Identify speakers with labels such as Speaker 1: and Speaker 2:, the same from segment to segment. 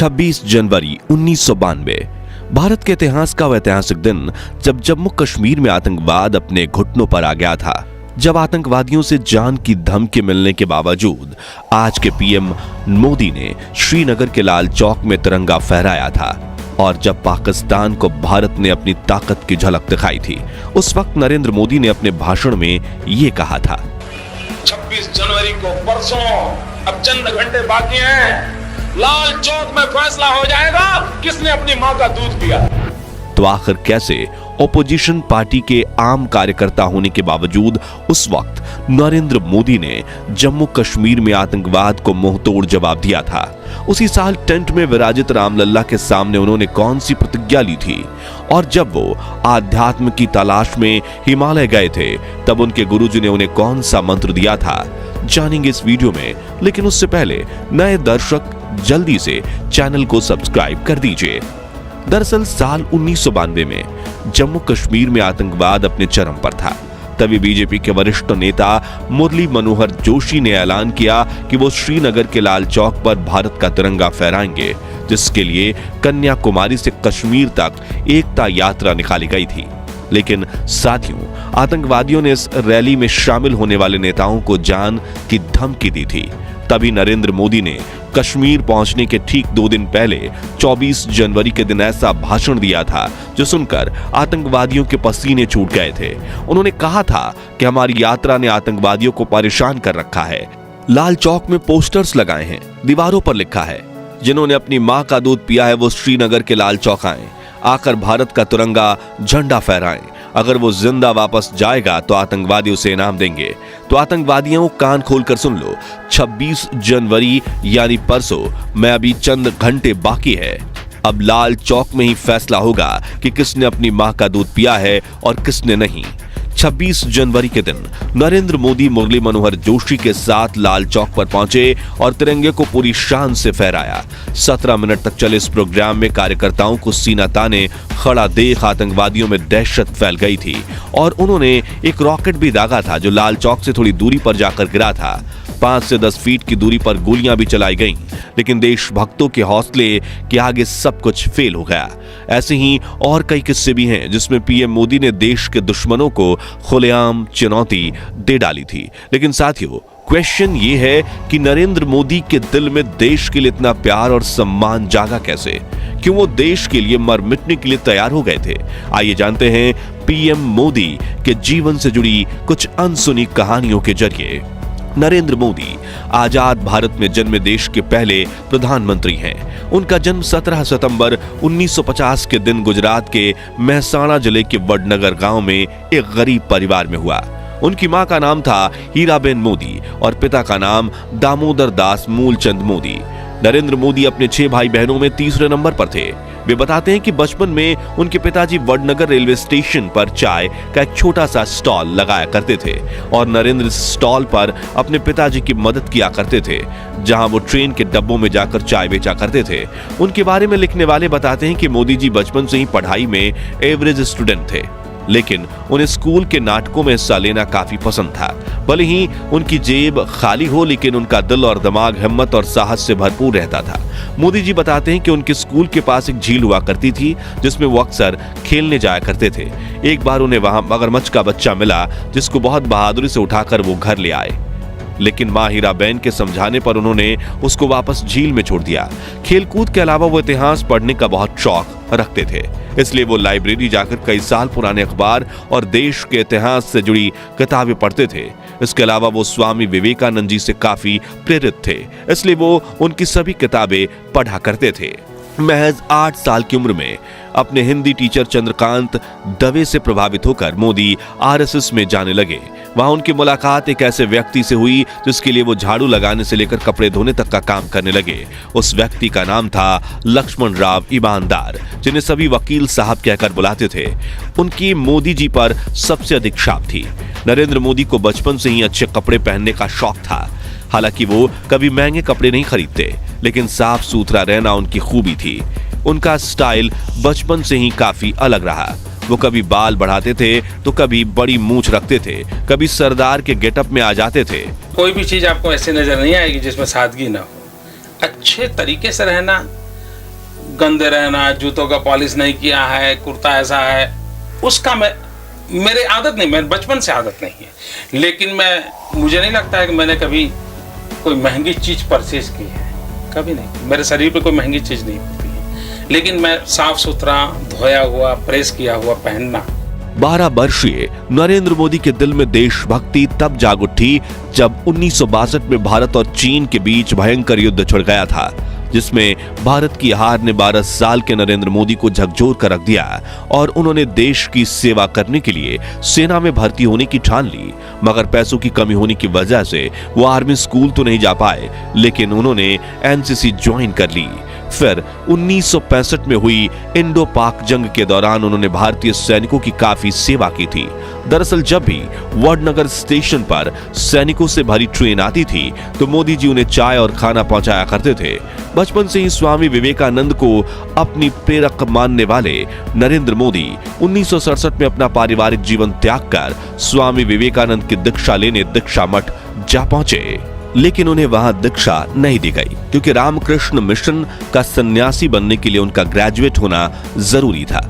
Speaker 1: 26 जनवरी 1992 भारत के इतिहास का वह ऐतिहासिक दिन जब जम्मू कश्मीर में आतंकवाद अपने घुटनों पर आ गया था। जब आतंकवादियों से जान की धमकी मिलने के बावजूद आज के पीएम मोदी ने श्रीनगर के लाल चौक में तिरंगा फहराया था और जब पाकिस्तान को भारत ने अपनी ताकत की झलक दिखाई थी, उस वक्त नरेंद्र मोदी ने अपने भाषण में ये कहा था,
Speaker 2: 26 जनवरी को परसों अब चंद घंटे बाकी हैं, लाल चौक में फैसला हो जाएगा किसने अपनी मां का दूध पिया।
Speaker 1: तो आखिर कैसे ओपोजिशन पार्टी के आम कार्यकर्ता होने के बावजूद उस वक्त नरेंद्र मोदी ने जम्मू कश्मीर में आतंकवाद को मुंहतोड़ जवाब दिया था। उसी साल टेंट में विराजित रामलल्ला के सामने उन्होंने कौन सी प्रतिज्ञा ली थी और जब वो आध्यात्म की तलाश में हिमालय गए थे तब उनके गुरुजी ने उन्हें कौन सा मंत्र दिया था, जानेंगे इस वीडियो में। लेकिन उससे पहले नए दर्शक जल्दी से चैनल को सब्सक्राइब कर दीजिए। दरअसल साल 1992 में जम्मू कश्मीर में आतंकवाद अपने चरम पर था। तभी बीजेपी के वरिष्ठ नेता मुरली मनोहर जोशी ने ऐलान किया कि वो श्रीनगर के लाल चौक पर भारत का तिरंगा फहराएंगे, जिसके लिए कन्याकुमारी से कश्मीर तक एकता यात्रा निकाली गई थी। लेकिन साथियों, आतंकवादियों ने इस रैली में शामिल होने वाले नेताओं को जान की धमकी दी थी। तभी नरेंद्र मोदी ने कश्मीर पहुंचने के ठीक 2 दिन पहले 24 जनवरी के दिन ऐसा भाषण दिया था जो सुनकर आतंकवादियों के पसीने छूट गए थे। उन्होंने कहा था कि हमारी यात्रा ने आतंकवादियों को परेशान कर रखा है। लाल चौक में पोस्टर्स लगाए हैं, दीवारों पर लिखा है, जिन्होंने अपनी मां का दूध पिया है वो श्रीनगर के लाल चौक आए, आकर भारत का तिरंगा झंडा फहराएं। अगर वो जिंदा वापस जाएगा तो आतंकवादी उसे इनाम देंगे। तो आतंकवादियों कान खोलकर सुन लो, 26 जनवरी यानी परसों में अभी चंद घंटे बाकी है। अब लाल चौक में ही फैसला होगा कि किसने अपनी मां का दूध पिया है और किसने नहीं। 26 जनवरी के दिन नरेंद्र मोदी मुरली मनोहर जोशी के साथ लाल चौक पर पहुंचे और तिरंगे को पूरी शान से फहराया। 17 मिनट तक चले इस प्रोग्राम में कार्यकर्ताओं को सीना ताने खड़ा देख आतंकवादियों में दहशत फैल गई थी और उन्होंने एक रॉकेट भी दागा था जो लाल चौक से थोड़ी दूरी पर जाकर गिरा था। 5 से 10 फीट की दूरी पर गोलियां भी चलाई गईं, लेकिन देशभक्तों के हौसले के आगे सब कुछ फेल हो गया। ऐसे ही और कई किस्से भी हैं जिसमें पीएम मोदी ने देश के दुश्मनों को खुलेआम चुनौती दे डाली थी। लेकिन साथियों, क्वेश्चन ये है कि नरेंद्र मोदी के दिल में देश के लिए इतना प्यार और सम्मान जागा कैसे? क्यों वो देश के लिए मर मिटने के लिए तैयार हो गए थे? आइए जानते हैं पीएम मोदी के जीवन से जुड़ी कुछ अनसुनी कहानियों के जरिए। नरेंद्र मोदी आजाद भारत में जन्मे देश के पहले प्रधानमंत्री हैं। उनका जन्म 17 सितंबर 1950 के दिन गुजरात के मेहसाणा जिले के वडनगर गांव में एक गरीब परिवार में हुआ। उनकी मां का नाम था हीराबेन मोदी और पिता का नाम दामोदर दास मूलचंद मोदी। नरेंद्र मोदी अपने 6 भाई बहनों में तीसरे नंबर पर थे। वे बताते हैं कि बचपन में उनके पिताजी वडनगर रेलवे स्टेशन पर चाय का एक छोटा सा स्टॉल लगाया करते थे और नरेंद्र स्टॉल पर अपने पिताजी की मदद किया करते थे, जहां वो ट्रेन के डब्बों में जाकर चाय बेचा करते थे। उनके बारे में लिखने वाले बताते हैं कि मोदी जी बचपन से ही पढ़ाई में एवरेज स्टूडेंट थे, लेकिन उन्हें स्कूल के नाटकों में हिस्सा लेना काफी पसंद था। भले ही उनकी जेब खाली हो, लेकिन उनका दिल और दिमाग हिम्मत और साहस से भरपूर रहता था। मोदी जी बताते हैं कि उनके स्कूल के पास एक झील हुआ करती थी जिसमें वो अक्सर खेलने जाया करते थे। एक बार उन्हें वहां मगरमच्छ का बच्चा मिला जिसको बहुत बहादुरी से उठाकर वो घर ले आए, लेकिन मां हीराबेन के समझाने पर उन्होंने उसको वापस झील में छोड़ दिया। खेलकूद के अलावा वो इतिहास पढ़ने का बहुत शौक रखते थे, इसलिए वो लाइब्रेरी जाकर कई साल पुराने अखबार और देश के इतिहास से जुड़ी किताबें पढ़ते थे। इसके अलावा वो स्वामी विवेकानंद जी से काफी प्रेरित थे, इसलिए वो उनकी सभी किताबें पढ़ा करते थे। महज 8 साल की उम्र में अपने हिंदी टीचर चंद्रकांत दवे से प्रभावित होकर मोदी आरएसएस में जाने लगे। वहां उनकी मुलाकात एक ऐसे व्यक्ति से हुई जिसके लिए वो झाड़ू लगाने से लेकर कपड़े धोने तक का काम करने लगे। उस व्यक्ति का नाम था लक्ष्मण राव ईमानदार, जिन्हें सभी वकील साहब कहकर बुलाते थे। उनकी मोदी जी पर सबसे अधिक छाप थी। नरेंद्र मोदी को बचपन से ही अच्छे कपड़े पहनने का शौक था। हालांकि वो कभी महंगे कपड़े नहीं खरीदते, लेकिन साफ सुथरा रहना उनकी खूबी थी। उनका स्टाइल बचपन से ही काफी अलग रहा। वो कभी बाल बढ़ाते थे तो कभी बड़ी मूंछ रखते थे, कभी सरदार के गेटअप में आ जाते थे।
Speaker 3: कोई भी चीज आपको ऐसे नजर नहीं आएगी जिसमें सादगी ना हो। अच्छे तरीके से रहना,
Speaker 2: गंदे रहना, जूतों का पॉलिश नहीं किया है, कुर्ता ऐसा है, उसका मेरे आदत नहीं, मैं बचपन से आदत नहीं है। लेकिन मुझे नहीं लगता है कि मैंने कभी कोई महंगी चीज परचेज की है, कभी नहीं। मेरे शरीर पे कोई महंगी चीज नहीं होती है, लेकिन मैं साफ सुथरा, धोया हुआ, प्रेस किया हुआ पहनना।
Speaker 1: 12 वर्षीय नरेंद्र मोदी के दिल में देशभक्ति तब जाग उठी जब 1962 में भारत और चीन के बीच भयंकर युद्ध छिड़ गया था, जिसमें भारत की हार ने 12 साल के नरेंद्र मोदी को झकझोर कर रख दिया और उन्होंने देश की सेवा करने के लिए सेना में भर्ती होने की ठान ली। मगर पैसों की कमी होने की वजह से वो आर्मी स्कूल तो नहीं जा पाए, लेकिन उन्होंने एनसीसी ज्वाइन कर ली। फिर 1965 में हुई इंडो पाक जंग के दौरान उन्होंने भारतीय सैनिकों की काफी सेवा की थी। दरअसल जब भी वडनगर स्टेशन पर सैनिकों से भरी ट्रेन आती थी तो मोदी जी उन्हें चाय और खाना पहुंचाया करते थे। बचपन से ही स्वामी विवेकानंद को अपनी प्रेरक मानने वाले नरेंद्र मोदी 1967 में अपना पारिवारिक जीवन त्याग कर स्वामी विवेकानंद की दीक्षा लेने दीक्षा मठ जा पहुंचे, लेकिन उन्हें वहां दीक्षा नहीं दी गई क्योंकि रामकृष्ण मिशन का सन्यासी बनने के लिए उनका ग्रेजुएट होना जरूरी था।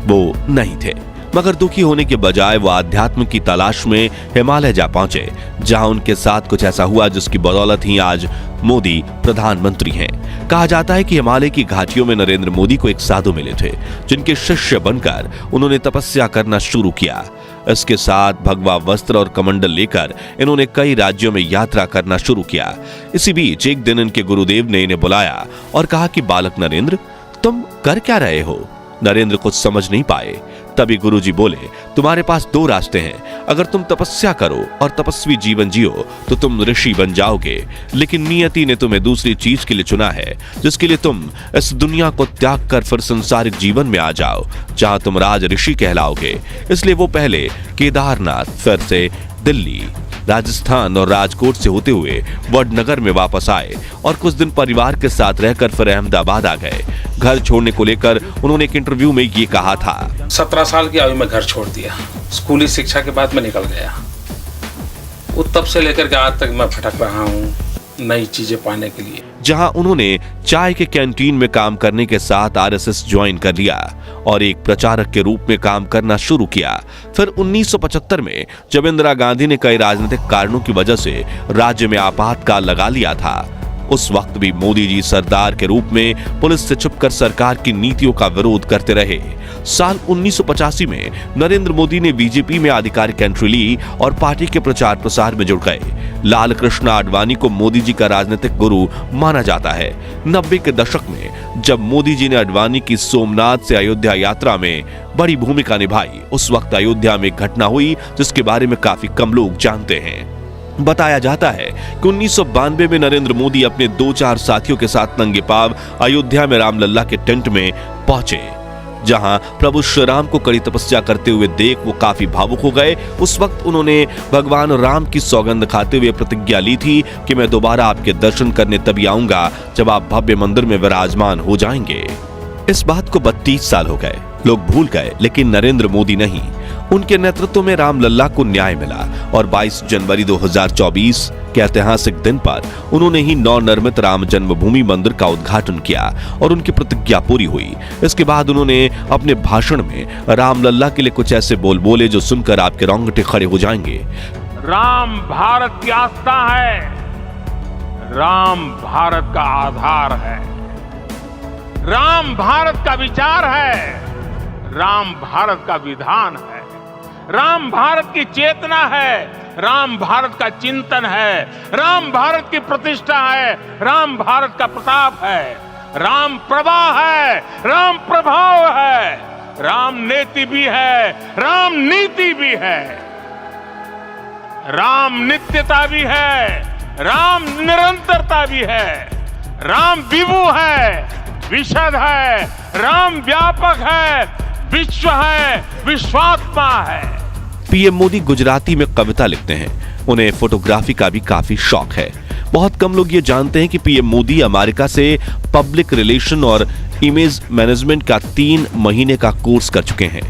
Speaker 1: वो नहीं थे, मगर दुखी होने के बजाय वो आध्यात्म की तलाश में हिमालय जा पहुंचे, जहां उनके साथ कुछ ऐसा हुआ जिसकी बदौलत ही आज मोदी प्रधानमंत्री हैं। कहा जाता है कि हिमालय की घाटियों में नरेंद्र मोदी को एक साधु मिले थे, जिनके शिष्य बनकर उन्होंने तपस्या करना शुरू किया। इसके साथ भगवा वस्त्र और कमंडल लेकर इन्होंने कई राज्यों में यात्रा करना शुरू किया। इसी बीच एक दिन इनके गुरुदेव ने इन्हें बुलाया और कहा कि बालक नरेंद्र, तुम कर क्या रहे हो? नरेंद्र कुछ समझ नहीं पाए। तभी गुरुजी बोले, तुम्हारे पास 2 रास्ते हैं। अगर तुम तपस्या करो और तपस्वी जीवन जियो तो तुम ऋषि बन जाओगे, लेकिन नियति ने तुम्हें दूसरी चीज के लिए चुना है, जिसके लिए तुम इस दुनिया को त्याग कर फिर संसारिक जीवन में आ जाओ, जहां तुम राज ऋषि कहलाओगे। इसलिए वो पहले केदारनाथ, फिर से दिल्ली, राजस्थान और राजकोट से होते हुए वडनगर में वापस आए और कुछ दिन परिवार के साथ रहकर फिर अहमदाबाद आ गए। घर छोड़ने को लेकर उन्होंने एक इंटरव्यू में ये कहा था,
Speaker 2: 17 साल की आयु में घर छोड़ दिया। स्कूली शिक्षा के बाद मैं निकल गया। तब से लेकर के आज तक मैं भटक रहा हूँ नई चीजें पाने के लिए।
Speaker 1: जहां उन्होंने चाय के कैंटीन में काम करने के साथ आरएसएस ज्वाइन कर लिया और एक प्रचारक के रूप में काम करना शुरू किया। फिर 1975 में जब इंदिरा गांधी ने कई राजनीतिक कारणों की वजह से राज्य में आपातकाल लगा लिया था, उस वक्त भी मोदी जी सरदार के रूप में पुलिस से छुपकर सरकार की नीतियों का विरोध करते रहे। साल 1985 में नरेंद्र मोदी ने बीजेपी में आधिकारिक एंट्री ली और पार्टी के प्रचार प्रसार में जुड़ गए। लाल कृष्ण आडवाणी को मोदी जी का राजनीतिक गुरु माना जाता है। 90 के दशक में जब मोदी जी ने आडवाणी की सोमनाथ से अयोध्या यात्रा में बड़ी भूमिका निभाई, उस वक्त अयोध्या में एक घटना हुई जिसके बारे में काफी कम लोग जानते हैं। बताया जाता है कि 1992 में नरेंद्र मोदी अपने 2-4 साथियों के साथ नंगे पांव अयोध्या में रामलल्ला के टेंट में पहुंचे, जहां प्रभु श्री राम को कड़ी तपस्या करते हुए देख वो काफी भावुक हो गए। उस वक्त उन्होंने भगवान राम की सौगंध खाते हुए प्रतिज्ञा ली थी कि मैं दोबारा आपके दर्शन करने तभी आऊंगा जब आप भव्य मंदिर में विराजमान हो जाएंगे। इस बात को 32 साल हो गए, लोग भूल गए, लेकिन नरेंद्र मोदी नहीं। उनके नेतृत्व में रामलल्ला को न्याय मिला और 22 जनवरी 2024 के ऐतिहासिक दिन पर उन्होंने ही नवनिर्मित राम जन्मभूमि मंदिर का उद्घाटन किया और उनकी प्रतिज्ञा पूरी हुई। इसके बाद उन्होंने अपने भाषण में रामलल्ला के लिए कुछ ऐसे बोल बोले जो सुनकर आपके रोंगटे खड़े हो जाएंगे।
Speaker 3: राम भारत की आस्था है, राम भारत का आधार है, राम भारत का विचार है, राम भारत का विधान है, राम भारत की चेतना है, राम भारत का चिंतन है, राम भारत की प्रतिष्ठा है, राम भारत का प्रताप है, राम प्रवाह है, राम प्रभाव है, राम नेति भी है, राम नीति भी है, राम नित्यता भी है, राम निरंतरता भी है, राम विभु है, विशद है, राम व्यापक है, विश्व है, विश्वात्मा है।
Speaker 1: पीएम मोदी गुजराती में कविता लिखते हैं। उन्हें फोटोग्राफी का भी काफी शौक है। बहुत कम लोग ये जानते हैं कि पीएम मोदी अमेरिका से पब्लिक रिलेशन और इमेज मैनेजमेंट का 3 महीने का कोर्स कर चुके हैं।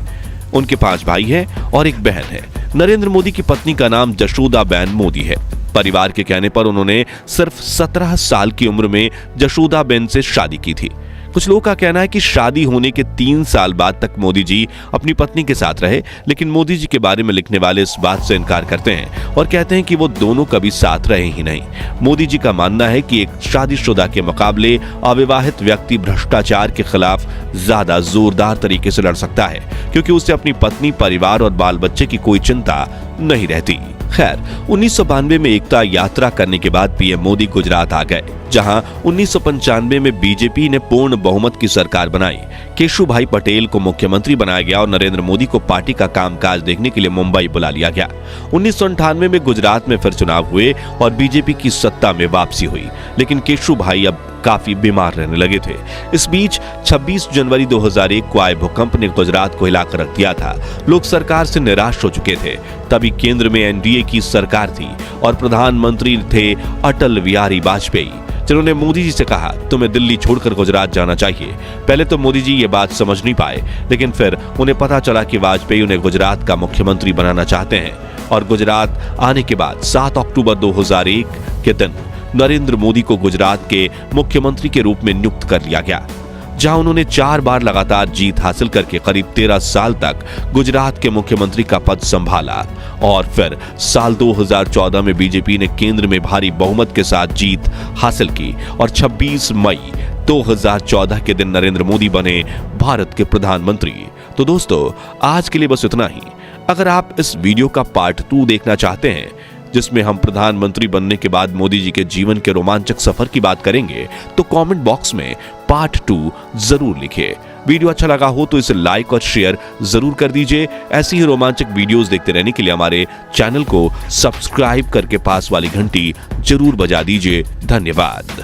Speaker 1: उनके 5 भाई हैं और एक बहन है। नरेंद्र मोदी की पत्नी का नाम जशोदाबेन मोदी है। परिवार के कहने पर उन्होंने सिर्फ 17 साल की उम्र में जशोदाबेन से शादी की थी। कुछ लोगों का कहना है कि शादी होने के 3 साल बाद तक मोदी जी अपनी पत्नी के साथ रहे, लेकिन मोदी जी के बारे में लिखने वाले इस बात से इनकार करते हैं और कहते हैं कि वो दोनों कभी साथ रहे ही नहीं। मोदी जी का मानना है कि एक शादीशुदा के मुकाबले अविवाहित व्यक्ति भ्रष्टाचार के खिलाफ ज्यादा जोरदार तरीके से लड़ सकता है, क्योंकि उसे अपनी पत्नी, परिवार और बाल बच्चे की कोई चिंता नहीं रहती। खैर, 1992 में एकता यात्रा करने के बाद पीएम मोदी गुजरात आ गए, जहां 1995 में बीजेपी ने पूर्ण बहुमत की सरकार बनाई। केशुभाई पटेल को मुख्यमंत्री बनाया गया और नरेंद्र मोदी को पार्टी का कामकाज देखने के लिए मुंबई बुला लिया गया। 1998 में गुजरात में फिर चुनाव हुए और बीजेपी की सत्ता में वापसी हुई, लेकिन केशुभाई अब काफी बीमार रहने लगे थे। इस बीच 26 जनवरी 2001 को आए भूकंप ने गुजरात को हिलाकर रख दिया था। लोग सरकार से निराश हो चुके थे। तभी केंद्र में एनडीए की सरकार थी और प्रधानमंत्री थे अटल बिहारी वाजपेयी, जिन्होंने मोदी जी से कहा, तुम्हें दिल्ली छोड़कर गुजरात जाना चाहिए। पहले तो मोदी जी ये बात समझ नहीं पाए, लेकिन फिर उन्हें पता चला कि वाजपेयी उन्हें गुजरात का मुख्यमंत्री बनाना चाहते हैं और गुजरात आने के बाद 7 अक्टूबर 2001 के दिन नरेंद्र मोदी को गुजरात के मुख्यमंत्री के रूप में नियुक्त कर लिया गया, जहां उन्होंने 4 बार लगातार जीत हासिल करके करीब 13 साल तक गुजरात के मुख्यमंत्री का पद संभाला। और फिर साल 2014 में बीजेपी ने केंद्र में भारी बहुमत के साथ जीत हासिल की और 26 मई 2014 के दिन नरेंद्र मोदी बने भारत के प्रधानमंत्री। तो दोस्तों, आज के लिए बस इतना ही। अगर आप इस वीडियो का पार्ट 2 देखना चाहते हैं, जिसमें हम प्रधानमंत्री बनने के बाद मोदी जी के जीवन के रोमांचक सफर की बात करेंगे, तो कमेंट बॉक्स में पार्ट 2 जरूर लिखिए। वीडियो अच्छा लगा हो तो इसे लाइक और शेयर जरूर कर दीजिए। ऐसी ही रोमांचक वीडियोस देखते रहने के लिए हमारे चैनल को सब्सक्राइब करके पास वाली घंटी जरूर बजा दीजिए। धन्यवाद।